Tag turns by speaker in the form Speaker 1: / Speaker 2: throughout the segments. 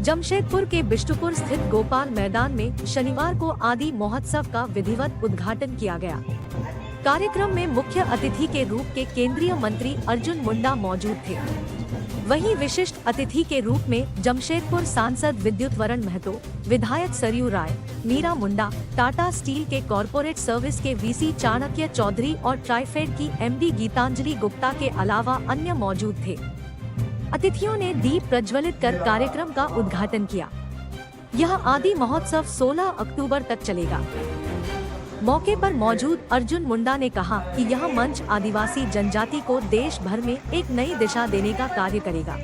Speaker 1: जमशेदपुर के बिष्टुपुर स्थित गोपाल मैदान में शनिवार को आदि महोत्सव का विधिवत उद्घाटन किया गया। कार्यक्रम में मुख्य अतिथि के रूप के केंद्रीय मंत्री अर्जुन मुंडा मौजूद थे। वहीं विशिष्ट अतिथि के रूप में जमशेदपुर सांसद विद्युत वरण महतो, विधायक सरयू राय, मीरा मुंडा, टाटा स्टील के कॉरपोरेट सर्विस के वीसी चाणक्य चौधरी और ट्राइफेड की एमडी गीतांजलि गुप्ता के अलावा अन्य मौजूद थे। अतिथियों ने दीप प्रज्वलित कर कार्यक्रम का उद्घाटन किया। यह आदि महोत्सव 16 अक्टूबर तक चलेगा। मौके पर मौजूद अर्जुन मुंडा ने कहा कि यह मंच आदिवासी जनजाति को देश भर में एक नई दिशा देने का कार्य करेगा।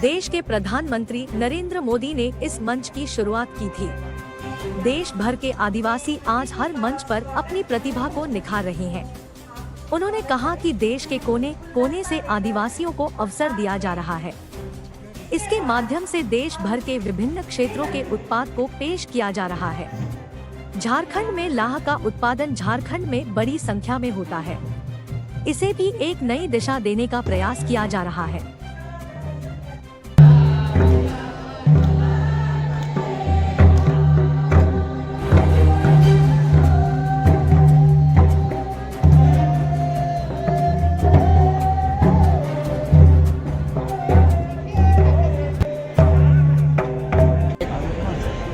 Speaker 1: देश के प्रधानमंत्री नरेंद्र मोदी ने इस मंच की शुरुआत की थी। देश भर के आदिवासी आज हर मंच पर अपनी प्रतिभा को निखार रहे हैं। उन्होंने कहा कि देश के कोने कोने से आदिवासियों को अवसर दिया जा रहा है। इसके माध्यम से देश भर के विभिन्न क्षेत्रों के उत्पाद को पेश किया जा रहा है। झारखंड में लाह का उत्पादन झारखंड में बड़ी संख्या में होता है। इसे भी एक नई दिशा देने का प्रयास किया जा रहा है।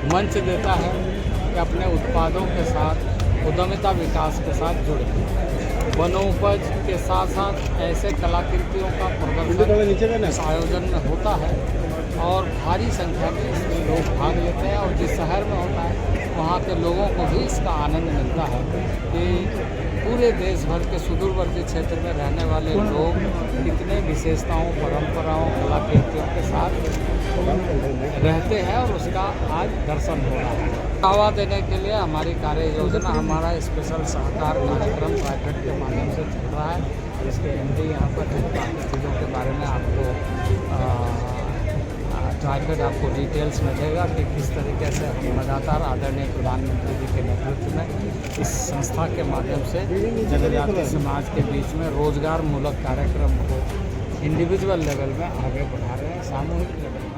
Speaker 2: मंच देता है कि अपने उत्पादों के साथ उद्यमिता विकास के साथ जुड़े। वनोपज के साथ साथ ऐसे कलाकृतियों का प्रदर्शन इस आयोजन में होता है और भारी संख्या में इसमें लोग भाग लेते हैं। और जिस शहर में होता है वहाँ के लोगों को भी इसका आनंद मिलता है कि पूरे देश भर के सुदूरवर्ती क्षेत्र में रहने वाले लोग कितने विशेषताओं, परंपराओं, कलाकृतियों के साथ रहते हैं और उसका आज दर्शन हो रहा है। बढ़ावा देने के लिए हमारी कार्य योजना, हमारा स्पेशल सहकार कार्यक्रम ट्राइफेड के माध्यम से चल रहा है। इसके एमडी यहाँ पर काफ़ी चीज़ों के बारे में आपको ट्राइफेड आपको डिटेल्स मिलेगा कि किस तरीके से हम लगातार आदरणीय प्रधानमंत्री जी के नेतृत्व में इस संस्था के माध्यम से जनजातीय समाज के बीच में रोजगार मूलक कार्यक्रम को इंडिविजुअल लेवल में आगे बढ़ा रहे हैं, सामूहिक लेवल में।